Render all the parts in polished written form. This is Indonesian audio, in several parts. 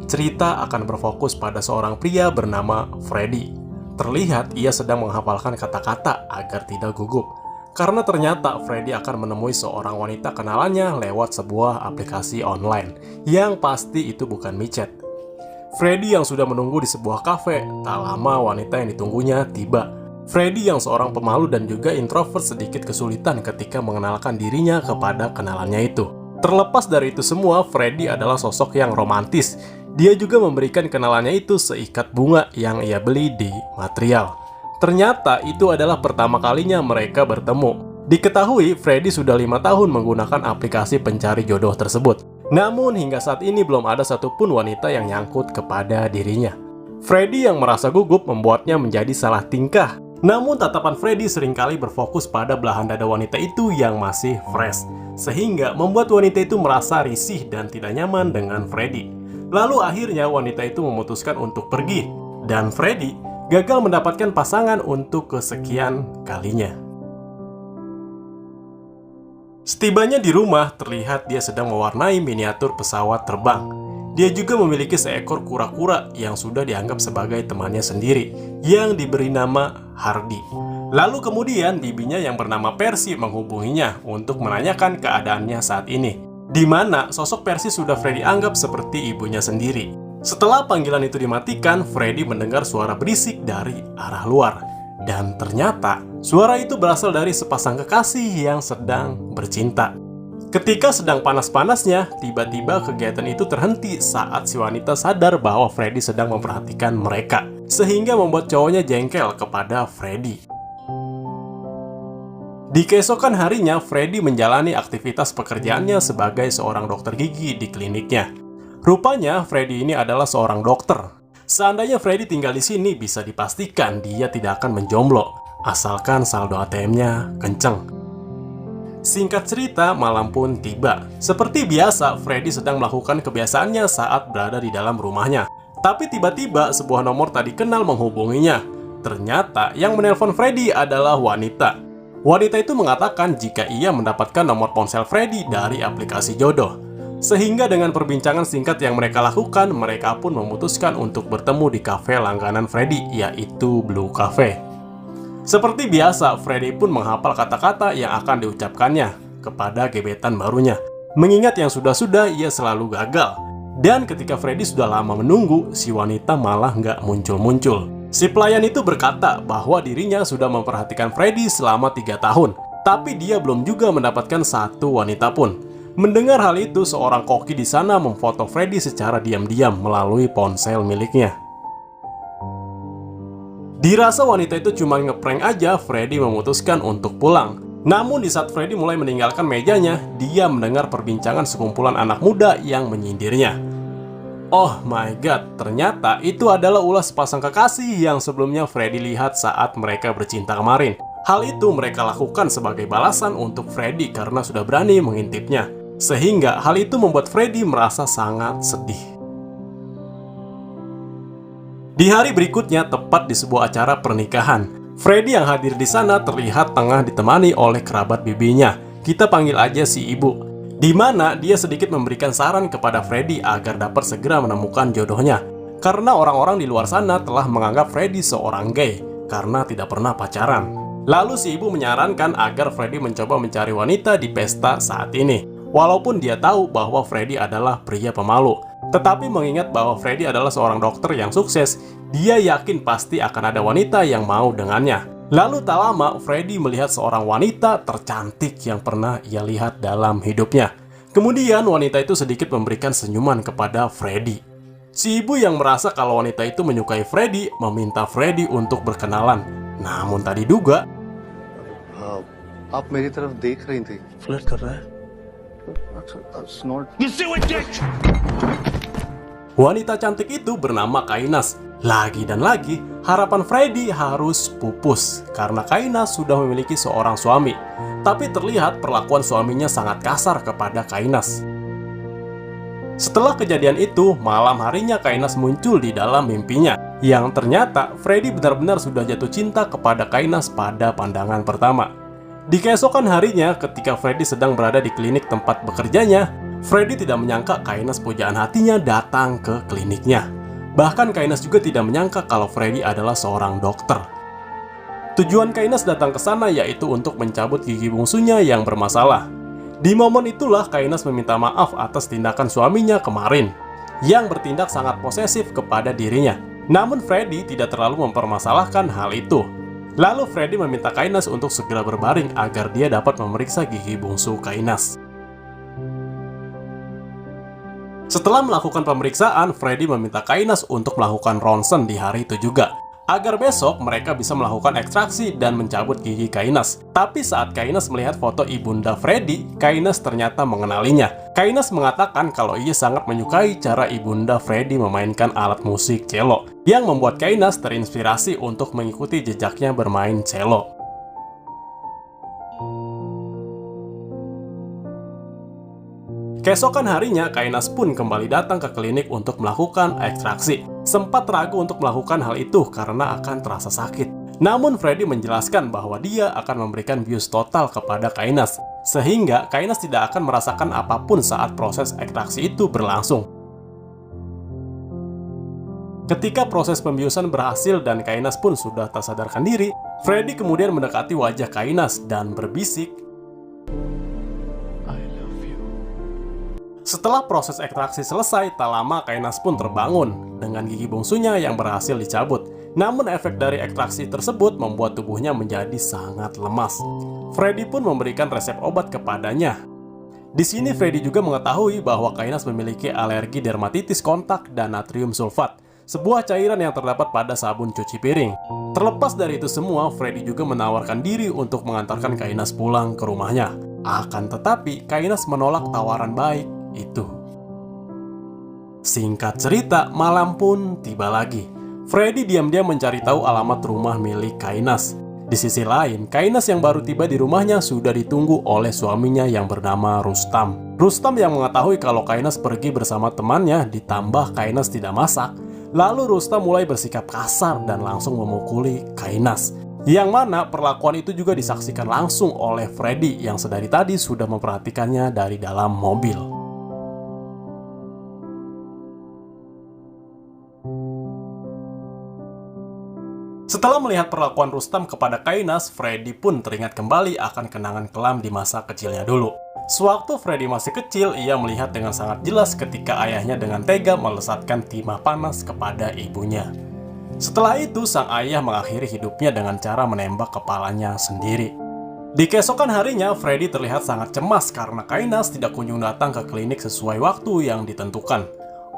Cerita akan berfokus pada seorang pria bernama Freddy. Terlihat ia sedang menghafalkan kata-kata agar tidak gugup. Karena ternyata Freddy akan menemui seorang wanita kenalannya lewat sebuah aplikasi online. Yang pasti itu bukan micet. Freddy yang sudah menunggu di sebuah kafe, tak lama wanita yang ditunggunya tiba. Freddy yang seorang pemalu dan juga introvert sedikit kesulitan ketika mengenalkan dirinya kepada kenalannya itu. Terlepas dari itu semua, Freddy adalah sosok yang romantis. Dia juga memberikan kenalannya itu seikat bunga yang ia beli di material. Ternyata itu adalah pertama kalinya mereka bertemu. Diketahui Freddy sudah 5 tahun menggunakan aplikasi pencari jodoh tersebut. Namun hingga saat ini belum ada satupun wanita yang nyangkut kepada dirinya. Freddy yang merasa gugup membuatnya menjadi salah tingkah. Namun tatapan Freddy seringkali berfokus pada belahan dada wanita itu yang masih fresh. Sehingga membuat wanita itu merasa risih dan tidak nyaman dengan Freddy. Lalu akhirnya wanita itu memutuskan untuk pergi. Dan Freddy gagal mendapatkan pasangan untuk kesekian kalinya. Setibanya di rumah, terlihat dia sedang mewarnai miniatur pesawat terbang. Dia juga memiliki seekor kura-kura yang sudah dianggap sebagai temannya sendiri, yang diberi nama Hardy. Lalu kemudian bibinya yang bernama Percy menghubunginya untuk menanyakan keadaannya saat ini, di mana sosok Percy sudah Freddy anggap seperti ibunya sendiri. Setelah panggilan itu dimatikan, Freddy mendengar suara berisik dari arah luar. Dan ternyata, suara itu berasal dari sepasang kekasih yang sedang bercinta. Ketika sedang panas-panasnya, tiba-tiba kegiatan itu terhenti saat si wanita sadar bahwa Freddy sedang memperhatikan mereka. Sehingga membuat cowoknya jengkel kepada Freddy. Di keesokan harinya, Freddy menjalani aktivitas pekerjaannya sebagai seorang dokter gigi di kliniknya. Rupanya, Freddy ini adalah seorang dokter. Seandainya Freddy tinggal di sini, bisa dipastikan dia tidak akan menjomblo, asalkan saldo ATM-nya kenceng. Singkat cerita, malam pun tiba. Seperti biasa, Freddy sedang melakukan kebiasaannya saat berada di dalam rumahnya. Tapi tiba-tiba, sebuah nomor tak dikenal menghubunginya. Ternyata, yang menelpon Freddy adalah wanita. Wanita itu mengatakan jika ia mendapatkan nomor ponsel Freddy dari aplikasi jodoh. Sehingga dengan perbincangan singkat yang mereka lakukan, mereka pun memutuskan untuk bertemu di kafe langganan Freddy, yaitu Blue Cafe. Seperti biasa, Freddy pun menghafal kata-kata yang akan diucapkannya kepada gebetan barunya. Mengingat yang sudah-sudah ia selalu gagal. Dan ketika Freddy sudah lama menunggu, si wanita malah nggak muncul-muncul. Si pelayan itu berkata bahwa dirinya sudah memperhatikan Freddy selama 3 tahun, tapi dia belum juga mendapatkan satu wanita pun. Mendengar hal itu, seorang koki di sana memfoto Freddy secara diam-diam melalui ponsel miliknya. Dirasa wanita itu cuma ngeprank aja, Freddy memutuskan untuk pulang. Namun di saat Freddy mulai meninggalkan mejanya, dia mendengar perbincangan sekumpulan anak muda yang menyindirnya. Oh my god, ternyata itu adalah ulah sepasang kekasih yang sebelumnya Freddy lihat saat mereka bercinta kemarin. Hal itu mereka lakukan sebagai balasan untuk Freddy karena sudah berani mengintipnya. Sehingga hal itu membuat Freddy merasa sangat sedih. Di hari berikutnya, tepat di sebuah acara pernikahan, Freddy yang hadir di sana terlihat tengah ditemani oleh kerabat bibinya. Kita panggil aja si ibu. Di mana dia sedikit memberikan saran kepada Freddy agar dapat segera menemukan jodohnya. Karena orang-orang di luar sana telah menganggap Freddy seorang gay karena tidak pernah pacaran. Lalu si ibu menyarankan agar Freddy mencoba mencari wanita di pesta saat ini. Walaupun dia tahu bahwa Freddy adalah pria pemalu. Tetapi mengingat bahwa Freddy adalah seorang dokter yang sukses, dia yakin pasti akan ada wanita yang mau dengannya. Lalu tak lama, Freddy melihat seorang wanita tercantik yang pernah ia lihat dalam hidupnya. Kemudian wanita itu sedikit memberikan senyuman kepada Freddy. Si ibu yang merasa kalau wanita itu menyukai Freddy, meminta Freddy untuk berkenalan. Namun tak diduga, आप मेरी तरफ देख रही थी फ्लर्ट कर रहा है wanita cantik itu bernama Kainas. Lagi dan lagi, harapan Freddy harus pupus karena Kainas sudah memiliki seorang suami. Tapi terlihat perlakuan suaminya sangat kasar kepada Kainas. Setelah kejadian itu, malam harinya Kainas muncul di dalam mimpinya. Yang ternyata Freddy benar-benar sudah jatuh cinta kepada Kainas pada pandangan pertama. Di keesokan harinya, ketika Freddy sedang berada di klinik tempat bekerjanya, Freddy tidak menyangka Kainas pujaan hatinya datang ke kliniknya. Bahkan Kainas juga tidak menyangka kalau Freddy adalah seorang dokter. Tujuan Kainas datang ke sana yaitu untuk mencabut gigi bungsunya yang bermasalah. Di momen itulah Kainas meminta maaf atas tindakan suaminya kemarin, yang bertindak sangat posesif kepada dirinya. Namun Freddy tidak terlalu mempermasalahkan hal itu. Lalu Freddy meminta Kainas untuk segera berbaring agar dia dapat memeriksa gigi bungsu Kainas. Setelah melakukan pemeriksaan, Freddy meminta Kainas untuk melakukan ronsen di hari itu juga, agar besok mereka bisa melakukan ekstraksi dan mencabut gigi Kainas. Tapi saat Kainas melihat foto ibunda Freddy, Kainas ternyata mengenalinya. Kainas mengatakan kalau ia sangat menyukai cara ibunda Freddy memainkan alat musik cello, yang membuat Kainas terinspirasi untuk mengikuti jejaknya bermain cello. Keesokan harinya, Kainas pun kembali datang ke klinik untuk melakukan ekstraksi. Sempat ragu untuk melakukan hal itu karena akan terasa sakit. Namun Freddy menjelaskan bahwa dia akan memberikan bius total kepada Kainas, sehingga Kainas tidak akan merasakan apapun saat proses ekstraksi itu berlangsung. Ketika proses pembiusan berhasil dan Kainas pun sudah tak sadarkan diri, Freddy kemudian mendekati wajah Kainas dan berbisik, setelah proses ekstraksi selesai, tak lama Kainas pun terbangun dengan gigi bungsunya yang berhasil dicabut. Namun efek dari ekstraksi tersebut membuat tubuhnya menjadi sangat lemas. Freddy pun memberikan resep obat kepadanya. Di sini Freddy juga mengetahui bahwa Kainas memiliki alergi dermatitis kontak dan natrium sulfat, sebuah cairan yang terdapat pada sabun cuci piring. Terlepas dari itu semua, Freddy juga menawarkan diri untuk mengantarkan Kainas pulang ke rumahnya. Akan tetapi, Kainas menolak tawaran baik itu. Singkat cerita, malam pun tiba lagi. Freddy diam-diam mencari tahu alamat rumah milik Kainas. Di sisi lain, Kainas yang baru tiba di rumahnya sudah ditunggu oleh suaminya yang bernama Rustam. Rustam yang mengetahui kalau Kainas pergi bersama temannya, ditambah Kainas tidak masak. Lalu Rustam mulai bersikap kasar dan langsung memukuli Kainas. Yang mana perlakuan itu juga disaksikan langsung oleh Freddy yang sedari tadi sudah memperhatikannya dari dalam mobil. Setelah melihat perlakuan Rustam kepada Kainas, Freddy pun teringat kembali akan kenangan kelam di masa kecilnya dulu. Sewaktu Freddy masih kecil, ia melihat dengan sangat jelas ketika ayahnya dengan tega melesatkan timah panas kepada ibunya. Setelah itu, sang ayah mengakhiri hidupnya dengan cara menembak kepalanya sendiri. Di keesokan harinya, Freddy terlihat sangat cemas karena Kainas tidak kunjung datang ke klinik sesuai waktu yang ditentukan.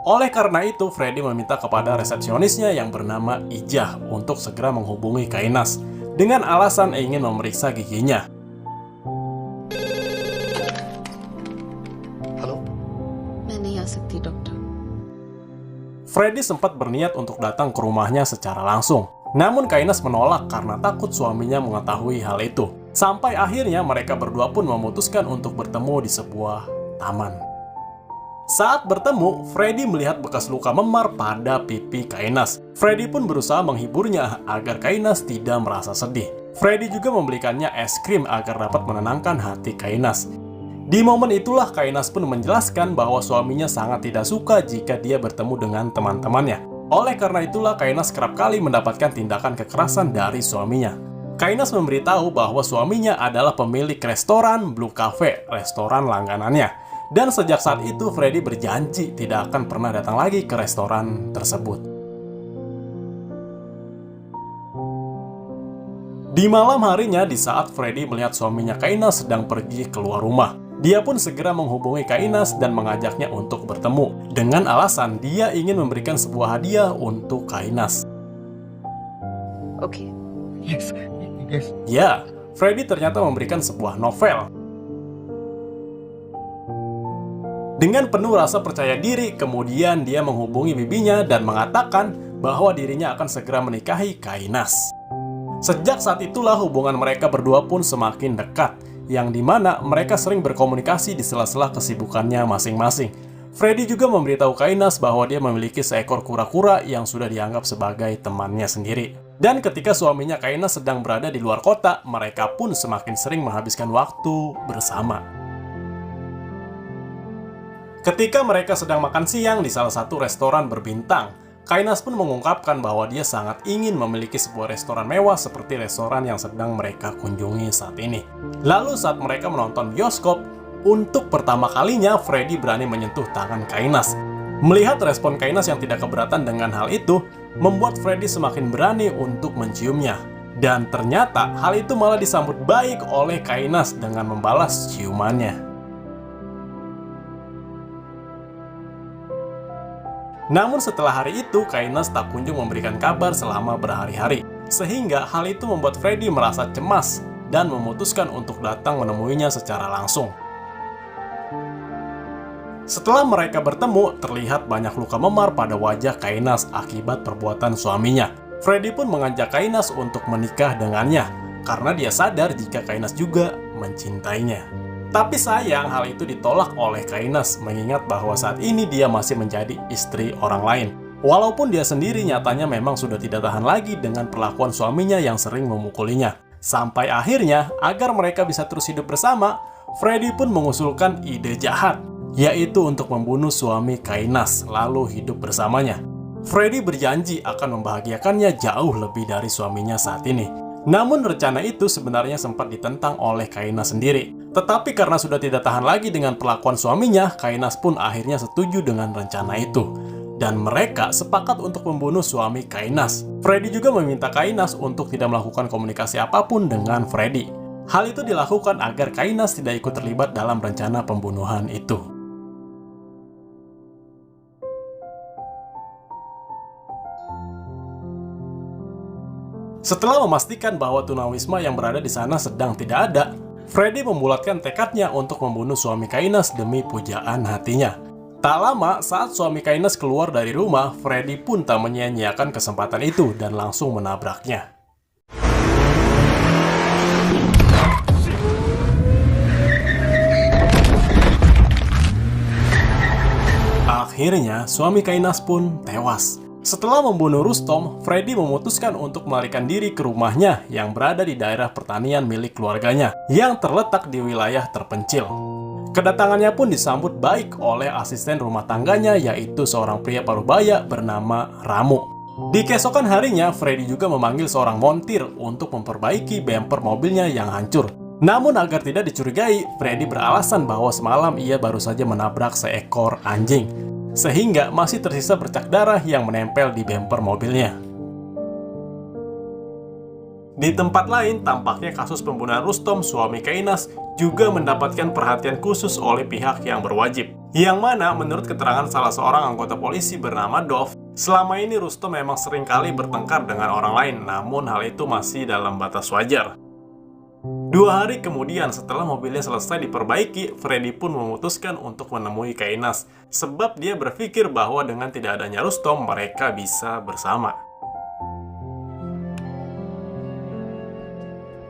Oleh karena itu, Freddy meminta kepada resepsionisnya yang bernama Ijah untuk segera menghubungi Kainas dengan alasan ingin memeriksa giginya. Hello मैं नहीं आ सकती doctor. Freddy sempat berniat untuk datang ke rumahnya secara langsung. Namun Kainas menolak karena takut suaminya mengetahui hal itu. Sampai akhirnya mereka berdua pun memutuskan untuk bertemu di sebuah taman. Saat bertemu, Freddy melihat bekas luka memar pada pipi Kainas. Freddy pun berusaha menghiburnya agar Kainas tidak merasa sedih. Freddy juga membelikannya es krim agar dapat menenangkan hati Kainas. Di momen itulah Kainas pun menjelaskan bahwa suaminya sangat tidak suka jika dia bertemu dengan teman-temannya. Oleh karena itulah Kainas kerap kali mendapatkan tindakan kekerasan dari suaminya. Kainas memberitahu bahwa suaminya adalah pemilik restoran Blue Cafe, restoran langganannya. Dan sejak saat itu Freddy berjanji tidak akan pernah datang lagi ke restoran tersebut. Di malam harinya, di saat Freddy melihat suaminya Kainas sedang pergi keluar rumah, dia pun segera menghubungi Kainas dan mengajaknya untuk bertemu, dengan alasan dia ingin memberikan sebuah hadiah untuk Kainas. Okay. Yes. Ya, Freddy ternyata memberikan sebuah novel. Dengan penuh rasa percaya diri, kemudian dia menghubungi bibinya dan mengatakan bahwa dirinya akan segera menikahi Kainas. Sejak saat itulah hubungan mereka berdua pun semakin dekat, yang dimana mereka sering berkomunikasi di sela-sela kesibukannya masing-masing. Freddy juga memberitahu Kainas bahwa dia memiliki seekor kura-kura yang sudah dianggap sebagai temannya sendiri. Dan ketika suaminya Kainas sedang berada di luar kota, mereka pun semakin sering menghabiskan waktu bersama. Ketika mereka sedang makan siang di salah satu restoran berbintang, Kainas pun mengungkapkan bahwa dia sangat ingin memiliki sebuah restoran mewah seperti restoran yang sedang mereka kunjungi saat ini. Lalu saat mereka menonton bioskop, untuk pertama kalinya Freddy berani menyentuh tangan Kainas. Melihat respon Kainas yang tidak keberatan dengan hal itu, membuat Freddy semakin berani untuk menciumnya. Dan ternyata hal itu malah disambut baik oleh Kainas dengan membalas ciumannya. Namun setelah hari itu, Kainas tak kunjung memberikan kabar selama berhari-hari. Sehingga hal itu membuat Freddy merasa cemas dan memutuskan untuk datang menemuinya secara langsung. Setelah mereka bertemu, terlihat banyak luka memar pada wajah Kainas akibat perbuatan suaminya. Freddy pun mengajak Kainas untuk menikah dengannya, karena dia sadar jika Kainas juga mencintainya. Tapi sayang hal itu ditolak oleh Kainas, mengingat bahwa saat ini dia masih menjadi istri orang lain. Walaupun dia sendiri nyatanya memang sudah tidak tahan lagi dengan perlakuan suaminya yang sering memukulinya. Sampai akhirnya, agar mereka bisa terus hidup bersama, Freddy pun mengusulkan ide jahat, yaitu untuk membunuh suami Kainas lalu hidup bersamanya. Freddy berjanji akan membahagiakannya jauh lebih dari suaminya saat ini. Namun rencana itu sebenarnya sempat ditentang oleh Kainas sendiri. Tetapi karena sudah tidak tahan lagi dengan perlakuan suaminya, Kainas pun akhirnya setuju dengan rencana itu. Dan mereka sepakat untuk membunuh suami Kainas. Freddy juga meminta Kainas untuk tidak melakukan komunikasi apapun dengan Freddy. Hal itu dilakukan agar Kainas tidak ikut terlibat dalam rencana pembunuhan itu. Setelah memastikan bahwa tunawisma yang berada di sana sedang tidak ada, Freddy membulatkan tekadnya untuk membunuh suami Kainas demi pujaan hatinya. Tak lama, saat suami Kainas keluar dari rumah, Freddy pun tak menyia-nyiakan kesempatan itu dan langsung menabraknya. Akhirnya, suami Kainas pun tewas. Setelah membunuh Rustom, Freddy memutuskan untuk melarikan diri ke rumahnya yang berada di daerah pertanian milik keluarganya yang terletak di wilayah terpencil. Kedatangannya pun disambut baik oleh asisten rumah tangganya, yaitu seorang pria parubaya bernama Ramu. Di keesokan harinya, Freddy juga memanggil seorang montir untuk memperbaiki bemper mobilnya yang hancur. Namun agar tidak dicurigai, Freddy beralasan bahwa semalam ia baru saja menabrak seekor anjing, sehingga masih tersisa bercak darah yang menempel di bemper mobilnya. Di tempat lain, tampaknya kasus pembunuhan Rustom, suami Kainas, juga mendapatkan perhatian khusus oleh pihak yang berwajib. Yang mana, menurut keterangan salah seorang anggota polisi bernama Dov, selama ini Rustom memang sering kali bertengkar dengan orang lain, namun hal itu masih dalam batas wajar. 2 hari kemudian, setelah mobilnya selesai diperbaiki, Freddy pun memutuskan untuk menemui Kainas, sebab dia berpikir bahwa dengan tidak adanya Rustom, mereka bisa bersama.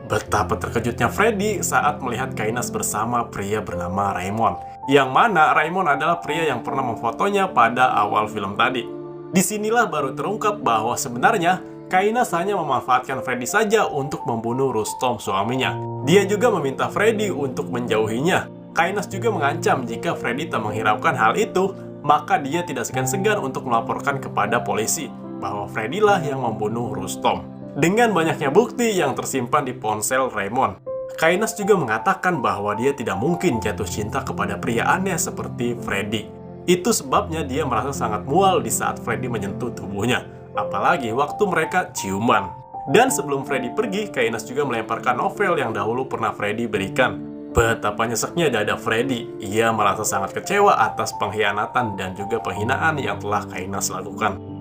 Betapa terkejutnya Freddy saat melihat Kainas bersama pria bernama Raymond, yang mana Raymond adalah pria yang pernah memfotonya pada awal film tadi. Disinilah baru terungkap bahwa sebenarnya Kainas hanya memanfaatkan Freddy saja untuk membunuh Rustom suaminya. Dia juga meminta Freddy untuk menjauhinya. Kainas juga mengancam jika Freddy tak menghiraukan hal itu, maka dia tidak segan-segan untuk melaporkan kepada polisi bahwa Freddy lah yang membunuh Rustom. Dengan banyaknya bukti yang tersimpan di ponsel Raymond, Kainas juga mengatakan bahwa dia tidak mungkin jatuh cinta kepada pria aneh seperti Freddy. Itu sebabnya dia merasa sangat mual di saat Freddy menyentuh tubuhnya, apalagi waktu mereka ciuman. Dan sebelum Freddy pergi, Kainas juga melemparkan novel yang dahulu pernah Freddy berikan. Betapa nyeseknya dada Freddy, ia merasa sangat kecewa atas pengkhianatan dan juga penghinaan yang telah Kainas lakukan.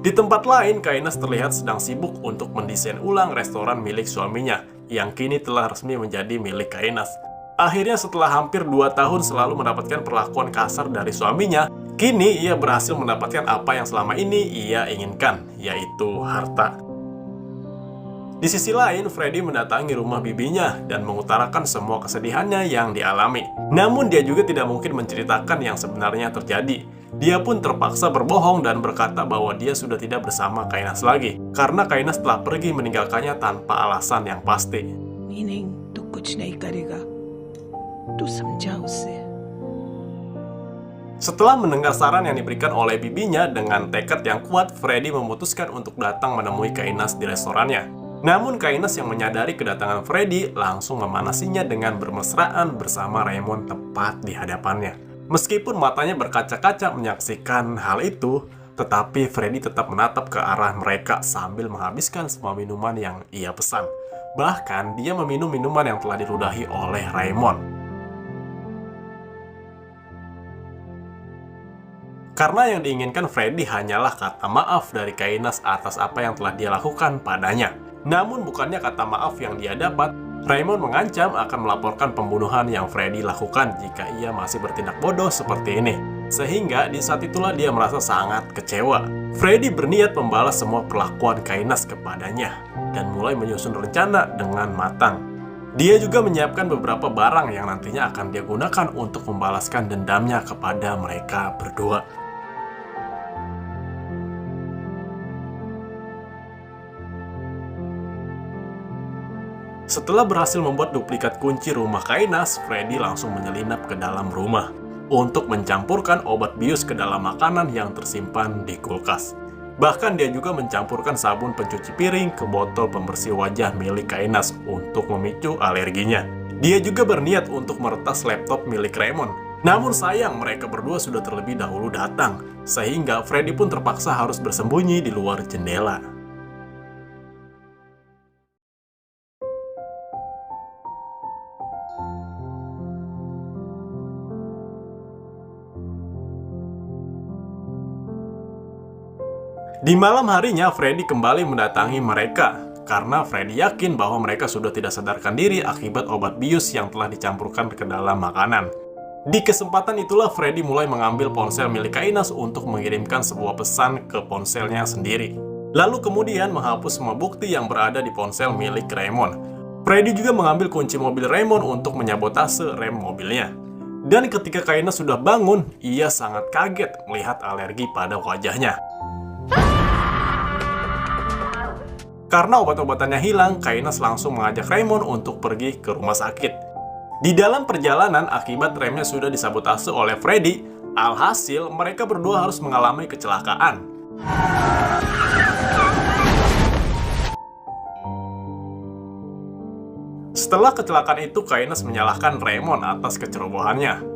Di tempat lain, Kainas terlihat sedang sibuk untuk mendesain ulang restoran milik suaminya, yang kini telah resmi menjadi milik Kainas. Akhirnya setelah hampir 2 tahun selalu mendapatkan perlakuan kasar dari suaminya, kini ia berhasil mendapatkan apa yang selama ini ia inginkan, yaitu harta. Di sisi lain, Freddy mendatangi rumah bibinya dan mengutarakan semua kesedihannya yang dialami. Namun dia juga tidak mungkin menceritakan yang sebenarnya terjadi. Dia pun terpaksa berbohong dan berkata bahwa dia sudah tidak bersama Kainas lagi, karena Kainas telah pergi meninggalkannya tanpa alasan yang pasti. Meaning तो कुछ नहीं करेगा तू समझा उसे Setelah mendengar saran yang diberikan oleh bibinya dengan tekad yang kuat, Freddy memutuskan untuk datang menemui Kainas di restorannya. Namun Kainas yang menyadari kedatangan Freddy langsung memanasinya dengan bermesraan bersama Raymond tepat di hadapannya. Meskipun matanya berkaca-kaca menyaksikan hal itu, tetapi Freddy tetap menatap ke arah mereka sambil menghabiskan semua minuman yang ia pesan. Bahkan dia meminum minuman yang telah diludahi oleh Raymond. Karena yang diinginkan Freddy hanyalah kata maaf dari Kainas atas apa yang telah dia lakukan padanya. Namun bukannya kata maaf yang dia dapat, Raymond mengancam akan melaporkan pembunuhan yang Freddy lakukan jika ia masih bertindak bodoh seperti ini. Sehingga di saat itulah dia merasa sangat kecewa. Freddy berniat membalas semua perlakuan Kainas kepadanya dan mulai menyusun rencana dengan matang. Dia juga menyiapkan beberapa barang yang nantinya akan dia gunakan untuk membalaskan dendamnya kepada mereka berdua. Setelah berhasil membuat duplikat kunci rumah Kainas, Freddy langsung menyelinap ke dalam rumah untuk mencampurkan obat bius ke dalam makanan yang tersimpan di kulkas. Bahkan dia juga mencampurkan sabun pencuci piring ke botol pembersih wajah milik Kainas untuk memicu alerginya. Dia juga berniat untuk meretas laptop milik Raymond. Namun sayang mereka berdua sudah terlebih dahulu datang, sehingga Freddy pun terpaksa harus bersembunyi di luar jendela. Di malam harinya, Freddy kembali mendatangi mereka karena Freddy yakin bahwa mereka sudah tidak sadarkan diri akibat obat bius yang telah dicampurkan ke dalam makanan. Di kesempatan itulah Freddy mulai mengambil ponsel milik Kainas untuk mengirimkan sebuah pesan ke ponselnya sendiri. Lalu kemudian menghapus semua bukti yang berada di ponsel milik Raymond. Freddy juga mengambil kunci mobil Raymond untuk menyabotase rem mobilnya. Dan ketika Kainas sudah bangun, ia sangat kaget melihat alergi pada wajahnya. Karena obat-obatannya hilang, Kainas langsung mengajak Raymond untuk pergi ke rumah sakit. Di dalam perjalanan, akibat remnya sudah disabotase oleh Freddy, alhasil mereka berdua harus mengalami kecelakaan. Setelah kecelakaan itu, Kainas menyalahkan Raymond atas kecerobohannya.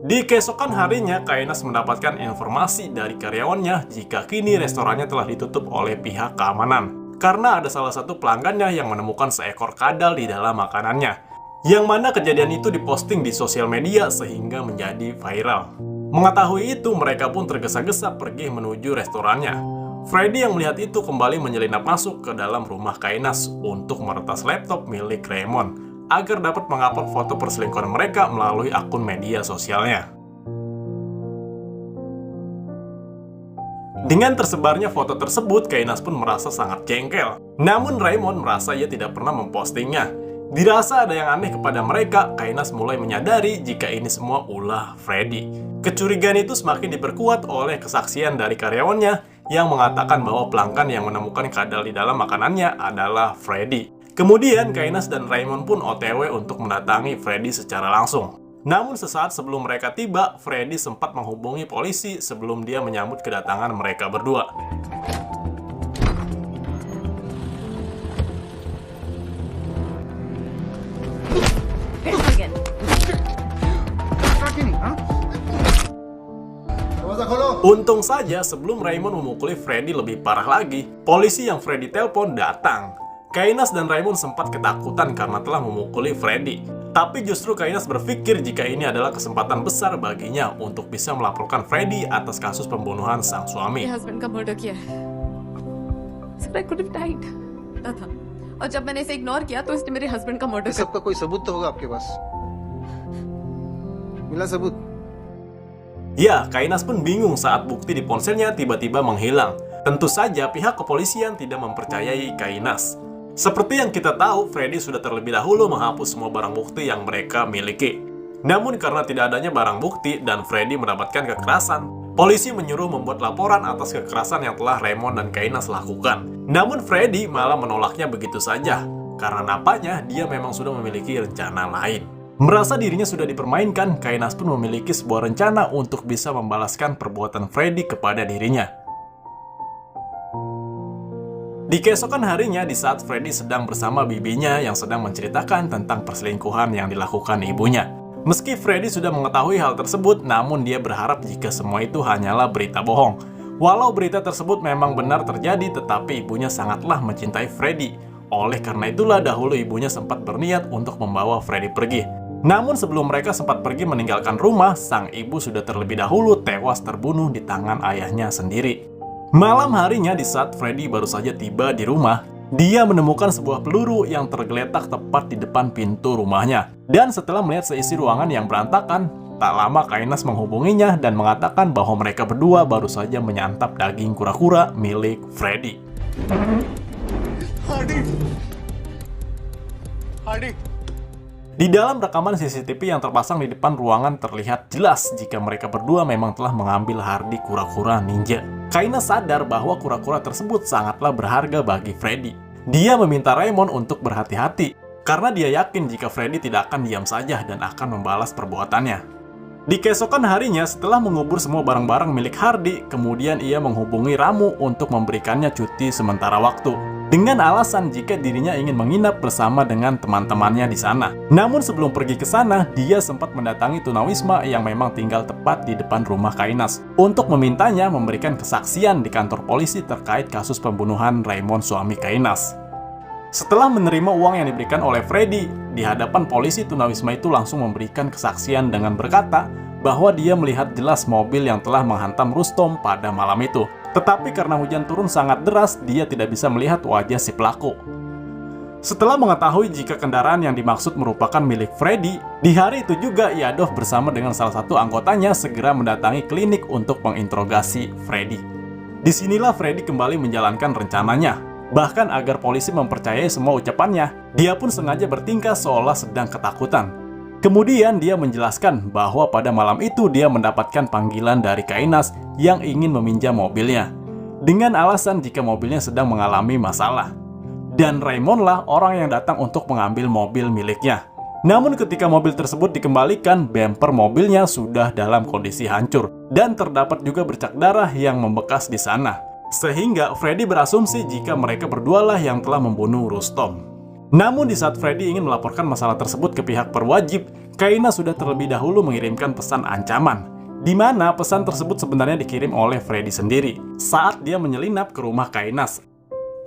Di keesokan harinya, Kainas mendapatkan informasi dari karyawannya jika kini restorannya telah ditutup oleh pihak keamanan. Karena ada salah satu pelanggannya yang menemukan seekor kadal di dalam makanannya. Yang mana kejadian itu diposting di sosial media sehingga menjadi viral. Mengetahui itu, mereka pun tergesa-gesa pergi menuju restorannya. Freddy yang melihat itu kembali menyelinap masuk ke dalam rumah Kainas untuk meretas laptop milik Raymond agar dapat mengupload foto perselingkuhan mereka melalui akun media sosialnya. Dengan tersebarnya foto tersebut, Kainas pun merasa sangat jengkel. Namun Raymond merasa ia tidak pernah mempostingnya. Dirasa ada yang aneh kepada mereka, Kainas mulai menyadari jika ini semua ulah Freddy. Kecurigaan itu semakin diperkuat oleh kesaksian dari karyawannya yang mengatakan bahwa pelanggan yang menemukan kadal di dalam makanannya adalah Freddy. Kemudian Kainas dan Raymond pun OTW untuk mendatangi Freddy secara langsung. Namun sesaat sebelum mereka tiba, Freddy sempat menghubungi polisi sebelum dia menyambut kedatangan mereka berdua. Untung saja sebelum Raymond memukuli Freddy lebih parah lagi, polisi yang Freddy telepon datang. Kainas dan Raymond sempat ketakutan karena telah memukuli Freddy. Tapi justru Kainas berpikir jika ini adalah kesempatan besar baginya untuk bisa melaporkan Freddy atas kasus pembunuhan sang suami. मेरे हस्बैंड का मर्डर किया है। Sir I could have died था और जब मैंने इसे इग्नोर किया तो इसने मेरे हस्बैंड का मर्डर इस सब का कोई सबूत तो होगा आपके पास मिला सबूत Ya, Kainas pun bingung saat bukti di ponselnya tiba-tiba menghilang. Tentu saja pihak kepolisian tidak mempercayai Kainas. Seperti yang kita tahu, Freddy sudah terlebih dahulu menghapus semua barang bukti yang mereka miliki. Namun karena tidak adanya barang bukti dan Freddy mendapatkan kekerasan, Polisi menyuruh membuat laporan atas kekerasan yang telah Raymond dan Kainas lakukan. Namun Freddy malah menolaknya begitu saja, karena nampaknya dia memang sudah memiliki rencana lain. Merasa dirinya sudah dipermainkan, Kainas pun memiliki sebuah rencana untuk bisa membalaskan perbuatan Freddy kepada dirinya. Di keesokan harinya, di saat Freddy sedang bersama bibinya yang sedang menceritakan tentang perselingkuhan yang dilakukan ibunya. Meski Freddy sudah mengetahui hal tersebut, namun dia berharap jika semua itu hanyalah berita bohong. Walau berita tersebut memang benar terjadi, tetapi ibunya sangatlah mencintai Freddy. Oleh karena itulah dahulu ibunya sempat berniat untuk membawa Freddy pergi. Namun sebelum mereka sempat pergi meninggalkan rumah, sang ibu sudah terlebih dahulu tewas terbunuh di tangan ayahnya sendiri. Malam harinya, di saat Freddy baru saja tiba di rumah, dia menemukan sebuah peluru yang tergeletak tepat di depan pintu rumahnya. Dan setelah melihat seisi ruangan yang berantakan, tak lama Kainas menghubunginya dan mengatakan bahwa mereka berdua baru saja menyantap daging kura-kura milik Freddy. Hardy. Di dalam rekaman CCTV yang terpasang di depan ruangan terlihat jelas jika mereka berdua memang telah mengambil Hardy kura-kura ninja. Kainas sadar bahwa kura-kura tersebut sangatlah berharga bagi Freddy. Dia meminta Raymond untuk berhati-hati, karena dia yakin jika Freddy tidak akan diam saja dan akan membalas perbuatannya. Di keesokan harinya, setelah mengubur semua barang-barang milik Hardy, kemudian ia menghubungi Ramu untuk memberikannya cuti sementara waktu, dengan alasan jika dirinya ingin menginap bersama dengan teman-temannya di sana. Namun sebelum pergi ke sana, dia sempat mendatangi tunawisma yang memang tinggal tepat di depan rumah Kainas untuk memintanya memberikan kesaksian di kantor polisi terkait kasus pembunuhan Raymond suami Kainas. Setelah menerima uang yang diberikan oleh Freddy, di hadapan polisi tunawisma itu langsung memberikan kesaksian dengan berkata bahwa dia melihat jelas mobil yang telah menghantam Rustom pada malam itu. Tetapi karena hujan turun sangat deras, dia tidak bisa melihat wajah si pelaku. Setelah mengetahui jika kendaraan yang dimaksud merupakan milik Freddy, di hari itu juga Yadov bersama dengan salah satu anggotanya segera mendatangi klinik untuk menginterogasi Freddy. Disinilah Freddy kembali menjalankan rencananya. Bahkan agar polisi mempercayai semua ucapannya, dia pun sengaja bertingkah seolah sedang ketakutan. Kemudian dia menjelaskan bahwa pada malam itu dia mendapatkan panggilan dari Kainas yang ingin meminjam mobilnya, dengan alasan jika mobilnya sedang mengalami masalah. Dan Raymond lah orang yang datang untuk mengambil mobil miliknya. Namun ketika mobil tersebut dikembalikan, bumper mobilnya sudah dalam kondisi hancur, dan terdapat juga bercak darah yang membekas di sana. Sehingga Freddy berasumsi jika mereka berdualah yang telah membunuh Rustom. Namun di saat Freddy ingin melaporkan masalah tersebut ke pihak berwajib, Kainas sudah terlebih dahulu mengirimkan pesan ancaman, di mana pesan tersebut sebenarnya dikirim oleh Freddy sendiri saat dia menyelinap ke rumah Kainas.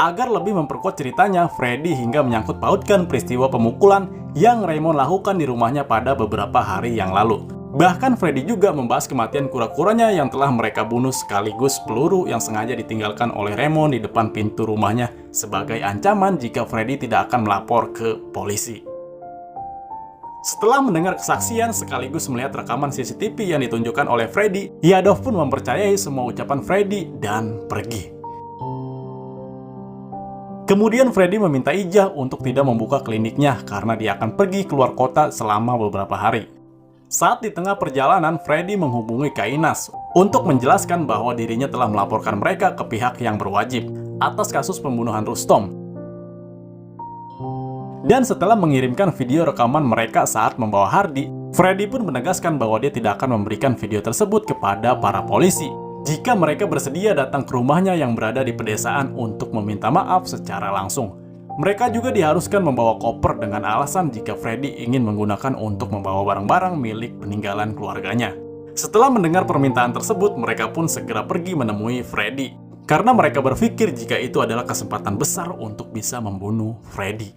Agar lebih memperkuat ceritanya, Freddy hingga menyangkut pautkan peristiwa pemukulan yang Raymond lakukan di rumahnya pada beberapa hari yang lalu. Bahkan Freddy juga membahas kematian kura-kuranya yang telah mereka bunuh sekaligus peluru yang sengaja ditinggalkan oleh Raymond di depan pintu rumahnya sebagai ancaman jika Freddy tidak akan melapor ke polisi. Setelah mendengar kesaksian sekaligus melihat rekaman CCTV yang ditunjukkan oleh Freddy, Yadov pun mempercayai semua ucapan Freddy dan pergi. Kemudian Freddy meminta Ijah untuk tidak membuka kliniknya karena dia akan pergi keluar kota selama beberapa hari. Saat di tengah perjalanan, Freddy menghubungi Kainas untuk menjelaskan bahwa dirinya telah melaporkan mereka ke pihak yang berwajib atas kasus pembunuhan Rustom. Dan setelah mengirimkan video rekaman mereka saat membawa Hardy, Freddy pun menegaskan bahwa dia tidak akan memberikan video tersebut kepada para polisi jika mereka bersedia datang ke rumahnya yang berada di pedesaan untuk meminta maaf secara langsung. Mereka juga diharuskan membawa koper dengan alasan jika Freddy ingin menggunakan untuk membawa barang-barang milik peninggalan keluarganya. Setelah mendengar permintaan tersebut, mereka pun segera pergi menemui Freddy, karena mereka berpikir jika itu adalah kesempatan besar untuk bisa membunuh Freddy.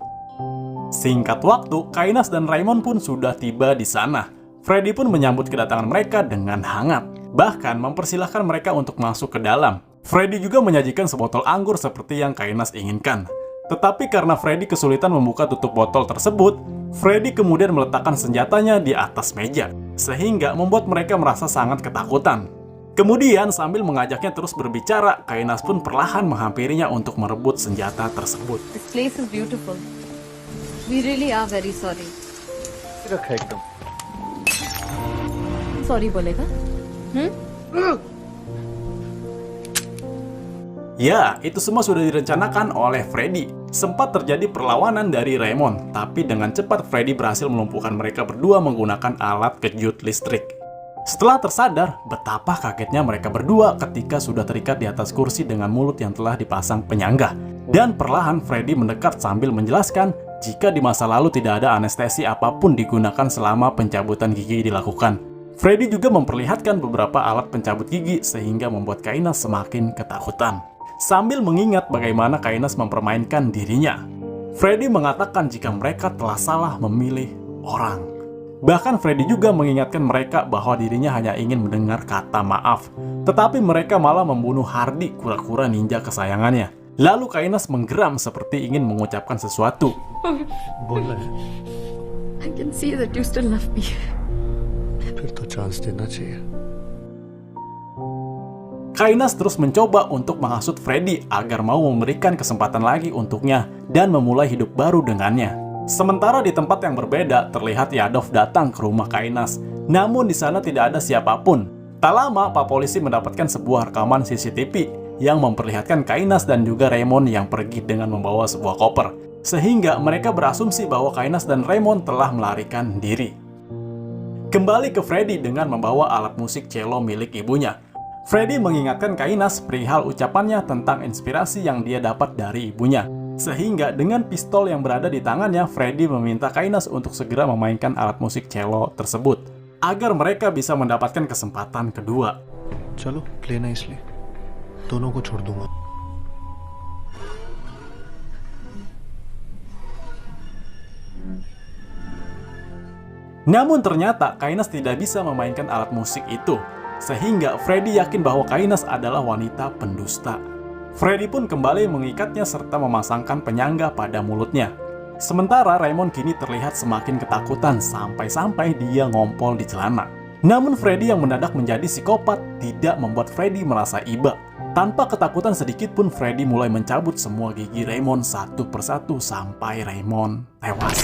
Singkat waktu, Kainas dan Raymond pun sudah tiba di sana. Freddy pun menyambut kedatangan mereka dengan hangat, bahkan mempersilahkan mereka untuk masuk ke dalam. Freddy juga menyajikan sebotol anggur seperti yang Kainas inginkan. Tetapi karena Freddy kesulitan membuka tutup botol tersebut, Freddy kemudian meletakkan senjatanya di atas meja, sehingga membuat mereka merasa sangat ketakutan. Kemudian sambil mengajaknya terus berbicara, Kainas pun perlahan menghampirinya untuk merebut senjata tersebut. This place is beautiful. We really are very sorry. रखा एकदम। Sorry बोलेगा? Ya, itu semua sudah direncanakan oleh Freddy. Sempat terjadi perlawanan dari Raymond, tapi dengan cepat Freddy berhasil melumpuhkan mereka berdua menggunakan alat kejut listrik. Setelah tersadar, betapa kagetnya mereka berdua ketika sudah terikat di atas kursi dengan mulut yang telah dipasang penyangga. Dan perlahan Freddy mendekat sambil menjelaskan jika di masa lalu tidak ada anestesi apapun digunakan selama pencabutan gigi dilakukan. Freddy juga memperlihatkan beberapa alat pencabut gigi sehingga membuat Kainas semakin ketakutan. Sambil mengingat bagaimana Kainas mempermainkan dirinya, Freddy mengatakan jika mereka telah salah memilih orang. Bahkan Freddy juga mengingatkan mereka bahwa dirinya hanya ingin mendengar kata maaf. Tetapi mereka malah membunuh Hardy, kura-kura ninja kesayangannya. Lalu Kainas menggeram seperti ingin mengucapkan sesuatu. बोलना है I can see that you still love me. फिर तो चांस देना चाहिए. Kainas terus mencoba untuk menghasut Freddy agar mau memberikan kesempatan lagi untuknya dan memulai hidup baru dengannya. Sementara di tempat yang berbeda, terlihat Yadov datang ke rumah Kainas. Namun di sana tidak ada siapapun. Tak lama, Pak Polisi mendapatkan sebuah rekaman CCTV yang memperlihatkan Kainas dan juga Raymond yang pergi dengan membawa sebuah koper. Sehingga mereka berasumsi bahwa Kainas dan Raymond telah melarikan diri. Kembali ke Freddy dengan membawa alat musik cello milik ibunya. Freddy mengingatkan Kainas perihal ucapannya tentang inspirasi yang dia dapat dari ibunya. Sehingga dengan pistol yang berada di tangannya, Freddy meminta Kainas untuk segera memainkan alat musik cello tersebut, agar mereka bisa mendapatkan kesempatan kedua. चलो लेना इसलिए दोनों को छोड़ दूंगा. Namun ternyata Kainas tidak bisa memainkan alat musik itu, sehingga Freddy yakin bahwa Kainas adalah wanita pendusta. Freddy pun kembali mengikatnya serta memasangkan penyangga pada mulutnya. Sementara Raymond kini terlihat semakin ketakutan sampai-sampai dia ngompol di celana. Namun Freddy yang mendadak menjadi psikopat tidak membuat Freddy merasa iba. Tanpa ketakutan sedikit pun Freddy mulai mencabut semua gigi Raymond satu persatu sampai Raymond tewas.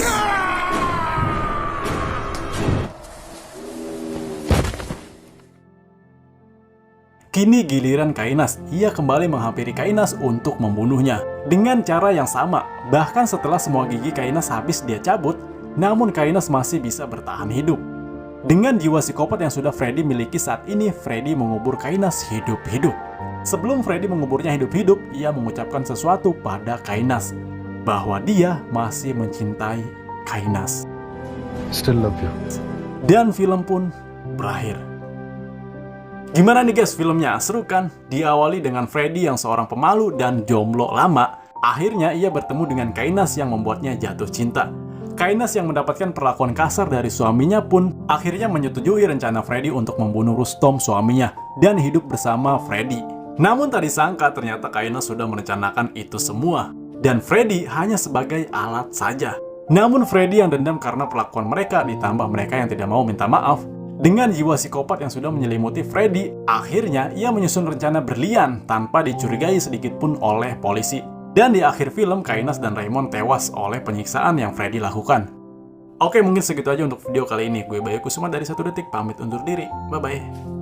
Kini giliran Kainas, ia kembali menghampiri Kainas untuk membunuhnya. Dengan cara yang sama, bahkan setelah semua gigi Kainas habis dia cabut, namun Kainas masih bisa bertahan hidup. Dengan jiwa psikopat yang sudah Freddy miliki saat ini, Freddy mengubur Kainas hidup-hidup. Sebelum Freddy menguburnya hidup-hidup, ia mengucapkan sesuatu pada Kainas, bahwa dia masih mencintai Kainas. Still love you. Dan film pun berakhir. Gimana nih guys filmnya? Seru kan? Diawali dengan Freddy yang seorang pemalu dan jomblo lama. Akhirnya ia bertemu dengan Kainas yang membuatnya jatuh cinta. Kainas yang mendapatkan perlakuan kasar dari suaminya pun akhirnya menyetujui rencana Freddy untuk membunuh Rustom suaminya dan hidup bersama Freddy. Namun tak disangka ternyata Kainas sudah merencanakan itu semua. Dan Freddy hanya sebagai alat saja. Namun Freddy yang dendam karena perlakuan mereka ditambah mereka yang tidak mau minta maaf. Dengan jiwa psikopat yang sudah menyelimuti Freddy, akhirnya ia menyusun rencana berlian tanpa dicurigai sedikit pun oleh polisi. Dan di akhir film, Kainas dan Raymond tewas oleh penyiksaan yang Freddy lakukan. Oke, mungkin segitu aja untuk video kali ini. Gue Bayu Kusuma dari 1 Detik, pamit undur diri. Bye-bye.